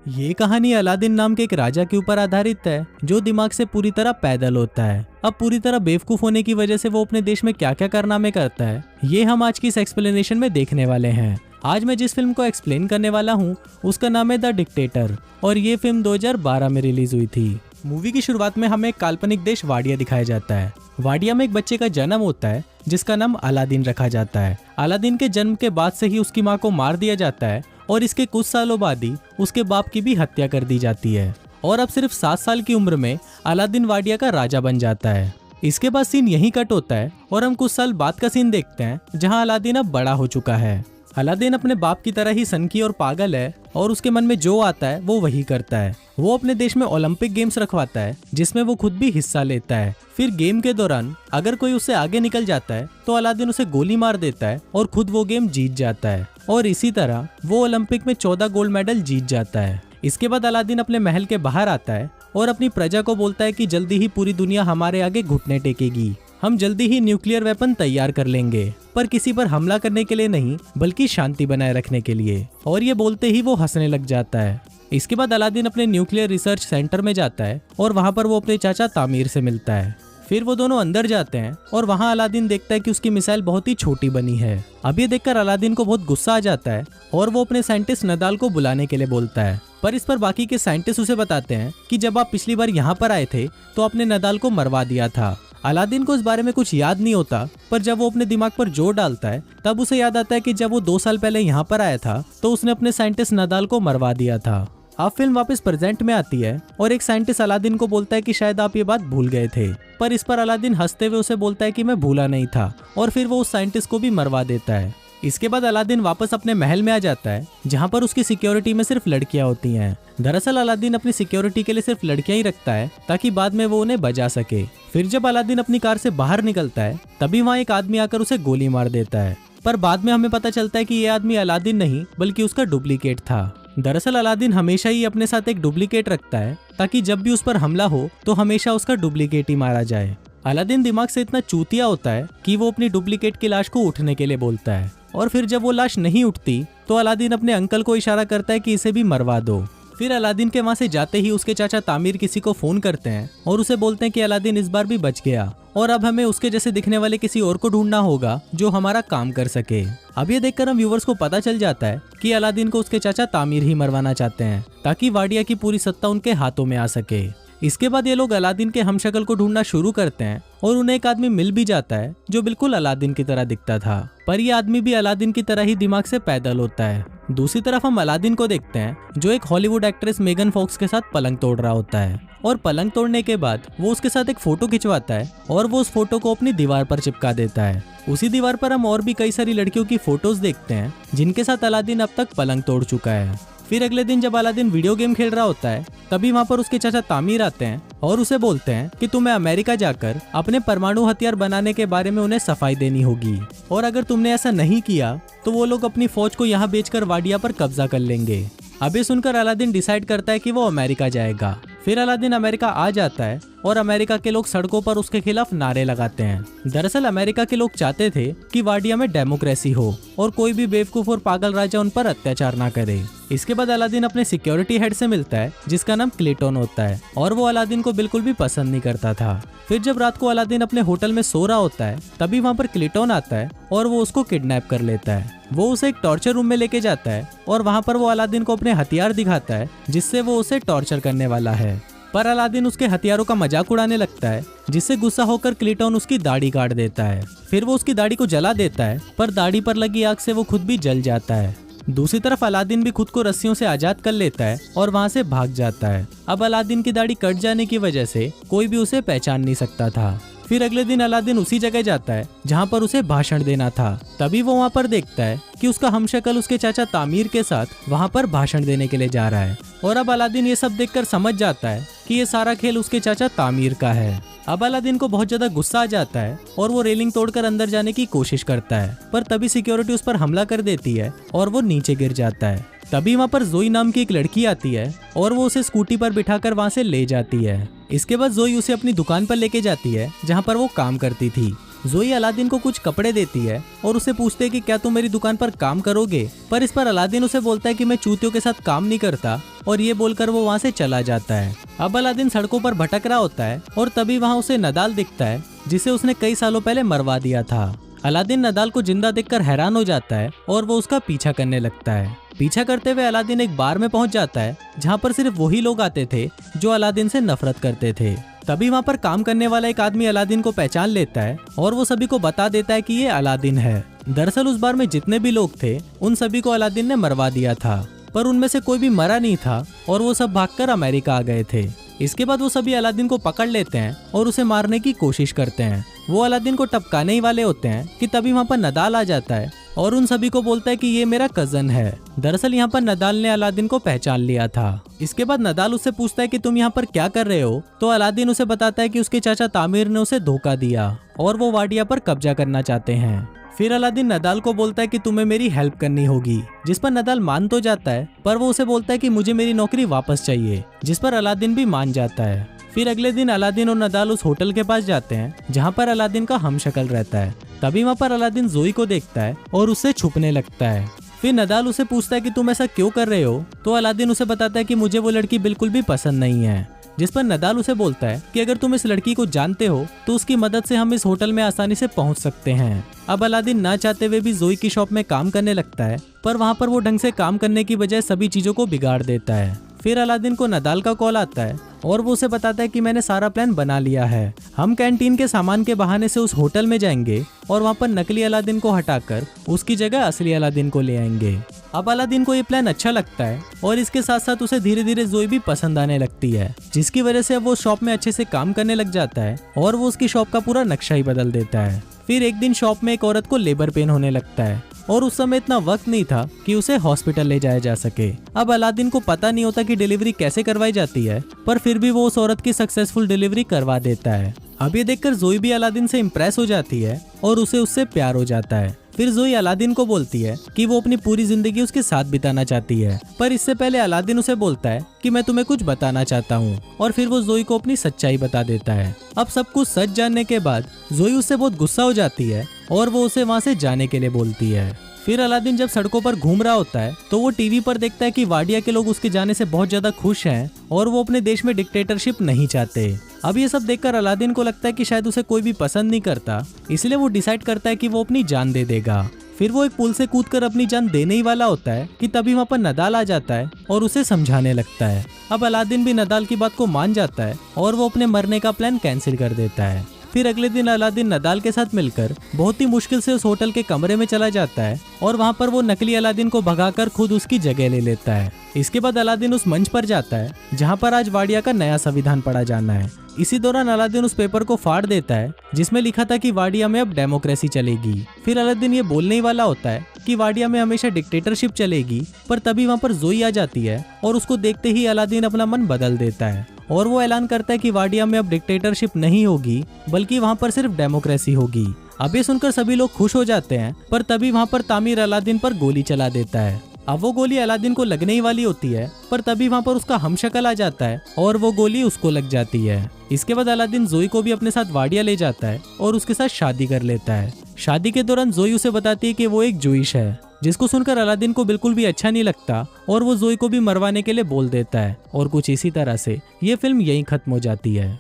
ये कहानी अलादीन नाम के एक राजा के ऊपर आधारित है जो दिमाग से पूरी तरह पैदल होता है। अब पूरी तरह बेवकूफ होने की वजह से वो अपने देश में क्या क्या कारनामे करता है, ये हम आज की इस एक्सप्लेनेशन में देखने वाले हैं। आज मैं जिस फिल्म को एक्सप्लेन करने वाला हूँ उसका नाम है द डिक्टेटर और ये फिल्म 2012 में रिलीज हुई थी। मूवी की शुरुआत में हमें एक काल्पनिक देश वाडिया दिखाया जाता है। वाडिया में एक बच्चे का जन्म होता है जिसका नाम अलादीन रखा जाता है। अलादीन के जन्म के बाद से ही उसकी माँ को मार दिया जाता है और इसके कुछ सालों बाद ही उसके बाप की भी हत्या कर दी जाती है और अब सिर्फ 7 साल की उम्र में अलादीन वाडिया का राजा बन जाता है। इसके बाद सीन यहीं कट होता है और हम कुछ साल बाद का सीन देखते हैं जहां अलादीन अब बड़ा हो चुका है। अलादीन अपने बाप की तरह ही सनकी और पागल है और उसके मन में जो आता है वो वही करता है। वो अपने देश में ओलंपिक गेम्स रखवाता है जिसमें वो खुद भी हिस्सा लेता है। फिर गेम के दौरान अगर कोई उससे आगे निकल जाता है तो अलादीन उसे गोली मार देता है और खुद वो गेम जीत जाता है और इसी तरह वो ओलंपिक में 14 गोल्ड मेडल जीत जाता है। इसके बाद अलादीन अपने महल के बाहर आता है और अपनी प्रजा को बोलता है कि जल्दी ही पूरी दुनिया हमारे आगे घुटने टेकेगी। हम जल्दी ही न्यूक्लियर वेपन तैयार कर लेंगे, पर किसी पर हमला करने के लिए नहीं बल्कि शांति बनाए रखने के लिए। और ये बोलते ही वो हंसने लग जाता है। इसके बाद अलादीन अपने न्यूक्लियर रिसर्च सेंटर में जाता है और वहाँ पर वो अपने चाचा तामीर से मिलता है। फिर वो दोनों अंदर जाते हैं और वहाँ अलादीन देखता है कि उसकी मिसाइल बहुत ही छोटी बनी है। अब ये देखकर अलादीन को बहुत गुस्सा आ जाता है और वो अपने साइंटिस्ट नदाल को बुलाने के लिए बोलता है। पर इस पर बाकी के साइंटिस्ट उसे बताते हैं कि जब आप पिछली बार यहाँ पर आए थे तो आपने नदाल को मरवा दिया था। अलादीन को इस बारे में कुछ याद नहीं होता, पर जब वो अपने दिमाग पर जोर डालता है तब उसे याद आता है कि जब वो 2 साल पहले यहाँ पर आया था तो उसने अपने साइंटिस्ट नदाल को मरवा दिया था। अब फिल्म वापस प्रेजेंट में आती है और एक साइंटिस्ट अलादीन को बोलता है कि शायद आप ये बात भूल गए थे, पर इस पर अलादीन हंसते हुए उसे बोलता है कि मैं भूला नहीं था और फिर वो उस साइंटिस्ट को भी मरवा देता है। इसके बाद अलादीन वापस अपने महल में आ जाता है जहाँ पर उसकी सिक्योरिटी में सिर्फ लड़कियां होती हैं। दरअसल अलादीन अपनी सिक्योरिटी के लिए सिर्फ लड़कियां ही रखता है ताकि बाद में वो उन्हें बचा सके। फिर जब अलादीन अपनी कार से बाहर निकलता है तभी वहाँ एक आदमी आकर उसे गोली मार देता है, पर बाद में हमें पता चलता है कि ये आदमी अलादीन नहीं बल्कि उसका डुप्लीकेट था। दरअसल अलादीन हमेशा ही अपने साथ एक डुप्लीकेट रखता है ताकि जब भी उस पर हमला हो तो हमेशा उसका डुप्लीकेट ही मारा जाए। अलादीन दिमाग से इतना चूतिया होता है कि वो अपनी डुप्लीकेट की लाश को उठने के लिए बोलता है और फिर जब वो लाश नहीं उठती तो अलादीन अपने अंकल को इशारा करता है कि इसे भी मरवा दो। फिर अलादीन के वहां से जाते ही उसके चाचा तामीर किसी को फोन करते हैं और उसे बोलते हैं कि अलादीन इस बार भी बच गया और अब हमें उसके जैसे दिखने वाले किसी और को ढूंढना होगा जो हमारा काम कर सके। अब ये देखकर हम व्यूवर्स को पता चल जाता है कि अलादीन को उसके चाचा तामीर ही मरवाना चाहते हैं ताकि वाडिया की पूरी सत्ता उनके हाथों में आ सके। इसके बाद ये लोग अलादीन के हमशक्ल को ढूंढना शुरू करते हैं और उन्हें एक आदमी मिल भी जाता है जो बिल्कुल अलादीन की तरह दिखता था, पर यह आदमी भी अलादीन की तरह ही दिमाग से पैदल होता है। दूसरी तरफ हम अलादीन को देखते हैं जो एक हॉलीवुड एक्ट्रेस मेगन फॉक्स के साथ पलंग तोड़ रहा होता है और पलंग तोड़ने के बाद वो उसके साथ एक फोटो खिंचवाता है और वो उस फोटो को अपनी दीवार पर चिपका देता है। उसी दीवार पर हम और भी कई सारी लड़कियों की फोटोज देखते हैं जिनके साथ अलादीन अब तक पलंग तोड़ चुका है। फिर अगले दिन जब अलादीन वीडियो गेम खेल रहा होता है तभी वहाँ पर उसके चाचा तामीर आते हैं और उसे बोलते हैं कि तुम्हें अमेरिका जाकर अपने परमाणु हथियार बनाने के बारे में उन्हें सफाई देनी होगी और अगर तुमने ऐसा नहीं किया तो वो लोग अपनी फौज को यहाँ बेचकर वाडिया पर कब्जा कर लेंगे। अब ये सुनकर अलादीन डिसाइड करता है कि वो अमेरिका जाएगा। फिर अलादीन अमेरिका आ जाता है और अमेरिका के लोग सड़कों पर उसके खिलाफ नारे लगाते हैं। दरअसल अमेरिका के लोग चाहते थे कि वाडिया में डेमोक्रेसी हो और कोई भी बेवकूफ और पागल राजा उन पर अत्याचार ना करे। इसके बाद अलादीन अपने सिक्योरिटी हेड से मिलता है जिसका नाम क्लेटन होता है और वो अलादीन को बिल्कुल भी पसंद नहीं करता था। फिर जब रात को अलादीन अपने होटल में सो रहा होता है तभी वहाँ पर क्लेटन आता है और वो उसको किडनैप कर लेता है। वो उसे एक टॉर्चर रूम में लेके जाता है और वहाँ पर वो अलादीन को अपने हथियार दिखाता है जिससे वो उसे टॉर्चर करने वाला है, पर अलादीन उसके हथियारों का मजाक उड़ाने लगता है जिससे गुस्सा होकर क्लेटन उसकी दाढ़ी काट देता है। फिर वो उसकी दाढ़ी को जला देता है पर दाढ़ी पर लगी आग से वो खुद भी जल जाता है। दूसरी तरफ अलादीन भी खुद को रस्सियों से आजाद कर लेता है और वहाँ से भाग जाता है। अब अलादीन की दाढ़ी कट जाने की वजह से कोई भी उसे पहचान नहीं सकता था। फिर अगले दिन अलादीन उसी जगह जाता है जहाँ पर उसे भाषण देना था। तभी वो वहाँ पर देखता है कि उसका हमशक्ल उसके चाचा तामीर के साथ वहाँ पर भाषण देने के लिए जा रहा है और अब अलादीन ये सब देखकर समझ जाता है कि ये सारा खेल उसके चाचा तामीर का है। अब अलादीन को बहुत ज्यादा गुस्सा आ जाता है और वो रेलिंग तोड़कर अंदर जाने की कोशिश करता है, पर तभी सिक्योरिटी उस पर हमला कर देती है और वो नीचे गिर जाता है। तभी वहाँ पर जोई नाम की एक लड़की आती है और वो उसे स्कूटी पर बिठाकर वहाँ से ले जाती है। इसके बाद जोई उसे अपनी दुकान पर लेके जाती है जहाँ पर वो काम करती थी जोई अलादीन को कुछ कपड़े देती है और उसे पूछते है कि क्या तुम मेरी दुकान पर काम करोगे, पर इस पर अलादीन उसे बोलता है कि मैं चूतियों के साथ काम नहीं करता, और ये बोलकर वो वहाँ से चला जाता है। अब अलादीन सड़कों पर भटक रहा होता है और तभी वहाँ उसे नदाल दिखता है, जिसे उसने कई सालों पहले मरवा दिया था। अलादीन नदाल को जिंदा देखकर हैरान हो जाता है और वो उसका पीछा करने लगता है। पीछा करते हुए अलादीन एक बार में पहुंच जाता है जहां पर सिर्फ वही लोग आते थे जो अलादीन से नफरत करते थे। तभी वहां पर काम करने वाला एक आदमी अलादीन को पहचान लेता है और वो सभी को बता देता है कि ये अलादीन है। दरअसल उस बार में जितने भी लोग थे उन सभी को अलादीन ने मरवा दिया था, पर उनमें से कोई भी मरा नहीं था और वो सब भागकर अमेरिका आ गए थे। इसके बाद वो सभी अलादीन को पकड़ लेते हैं और उसे मारने की कोशिश करते हैं। वो अलादीन को टपकाने ही वाले होते हैं कि तभी वहाँ पर नदाल आ जाता है और उन सभी को बोलता है कि ये मेरा कजन है। दरअसल यहाँ पर नदाल ने अलादीन को पहचान लिया था। इसके बाद नदाल उससे पूछता है कि तुम यहाँ पर क्या कर रहे हो, तो अलादीन उसे बताता है कि उसके चाचा तामिर ने उसे धोखा दिया और वो वाडिया पर कब्जा करना चाहते हैं। फिर अलादीन नदाल को बोलता है कि तुम्हें मेरी हेल्प करनी होगी, जिस पर नदाल मान तो जाता है, पर वो उसे बोलता है कि मुझे मेरी नौकरी वापस चाहिए, जिस पर अलादीन भी मान जाता है। फिर अगले दिन अलादीन और नदाल उस होटल के पास जाते हैं जहाँ पर अलादीन का हमशक्ल रहता है। तभी वहाँ पर अलादीन जोई को देखता है और उससे छुपने लगता है। फिर नदाल उसे पूछता है कि तुम ऐसा क्यों कर रहे हो, तो अलादीन उसे बताता है कि मुझे वो लड़की बिल्कुल भी पसंद नहीं है, जिस पर नदाल उसे बोलता है कि अगर तुम इस लड़की को जानते हो तो उसकी मदद से हम इस होटल में आसानी से पहुंच सकते हैं। अब अलादीन ना चाहते हुए भी जोई की शॉप में काम करने लगता है, पर वहां पर वो ढंग से काम करने की बजाय सभी चीजों को बिगाड़ देता है। फिर अलादीन को नदाल का कॉल आता है और वो उसे बताता है कि मैंने सारा प्लान बना लिया है। हम कैंटीन के सामान के बहाने से उस होटल में जाएंगे और वहाँ पर नकली अलादीन को हटाकर उसकी जगह असली अलादीन को ले आएंगे। अब अलादीन को ये प्लान अच्छा लगता है और इसके साथ साथ उसे धीरे धीरे जोई भी पसंद आने लगती है, जिसकी वजह से अब वो शॉप में अच्छे से काम करने लग जाता है और वो उसकी शॉप का पूरा नक्शा ही बदल देता है। फिर एक दिन शॉप में एक औरत को लेबर पेन होने लगता है और उस समय इतना वक्त नहीं था कि उसे हॉस्पिटल ले जाया जा सके। अब अलादीन को पता नहीं होता कि डिलीवरी कैसे करवाई जाती है, पर फिर भी वो उस औरत की सक्सेसफुल डिलीवरी करवा देता है। अब ये देखकर जोई भी अलादीन से इम्प्रेस हो जाती है और उसे उससे प्यार हो जाता है। फिर जोई अलादीन को बोलती है कि वो अपनी पूरी जिंदगी उसके साथ बिताना चाहती है, पर इससे पहले अलादीन उसे बोलता है कि मैं तुम्हें कुछ बताना चाहता हूँ, और फिर वो जोई को अपनी सच्चाई बता देता है। अब सब कुछ सच जानने के बाद जोई उससे बहुत गुस्सा हो जाती है और वो उसे वहाँ से जाने के लिए बोलती है। फिर अलादीन जब सड़कों पर घूम रहा होता है तो वो टीवी पर देखता है कि वाडिया के लोग उसके जाने से बहुत ज्यादा खुश हैं और वो अपने देश में डिक्टेटरशिप नहीं चाहते। अब ये सब देखकर अलादीन को लगता है कि शायद उसे कोई भी पसंद नहीं करता, इसलिए वो डिसाइड करता है कि वो अपनी जान दे देगा। फिर वो एक पुल से कूदकर अपनी जान देने ही वाला होता है कि तभी वहाँ पर नदाल आ जाता है और उसे समझाने लगता है। अब अलादीन भी नदाल की बात को मान जाता है और वो अपने मरने का प्लान कैंसिल कर देता है। फिर अगले दिन अलादीन नदाल के साथ मिलकर बहुत ही मुश्किल से उस होटल के कमरे में चला जाता है और वहाँ पर वो नकली अलादीन को भगाकर खुद उसकी जगह ले लेता है। इसके बाद अलादीन उस मंच पर जाता है जहाँ पर आज वाडिया का नया संविधान पढ़ा जाना है। इसी दौरान अलादीन उस पेपर को फाड़ देता है जिसमें लिखा था कि वाडिया में अब डेमोक्रेसी चलेगी। फिर अलादीन ये बोलने ही वाला होता है कि वाडिया में हमेशा डिक्टेटरशिप चलेगी, पर तभी वहाँ पर जोई आ जाती है और उसको देखते ही अलादीन अपना मन बदल देता है और वो ऐलान करता है कि वाडिया में अब डिक्टेटरशिप नहीं होगी, बल्कि वहाँ पर सिर्फ डेमोक्रेसी होगी। अब ये सुनकर सभी लोग खुश हो जाते हैं, पर तभी वहाँ पर तामिर अलादीन पर गोली चला देता है। अब वो गोली अलादीन को लगने ही वाली होती है, पर तभी वहाँ पर उसका हमशक्ल आ जाता है और वो गोली उसको लग जाती है। इसके बाद अलादीन जोई को भी अपने साथ वाडिया ले जाता है और उसके साथ शादी कर लेता है। शादी के दौरान जोई उसे बताती है कि वो एक जूइश है, जिसको सुनकर अलादीन को बिल्कुल भी अच्छा नहीं लगता और वो जोई को भी मरवाने के लिए बोल देता है। और कुछ इसी तरह से ये फिल्म यहीं खत्म हो जाती है।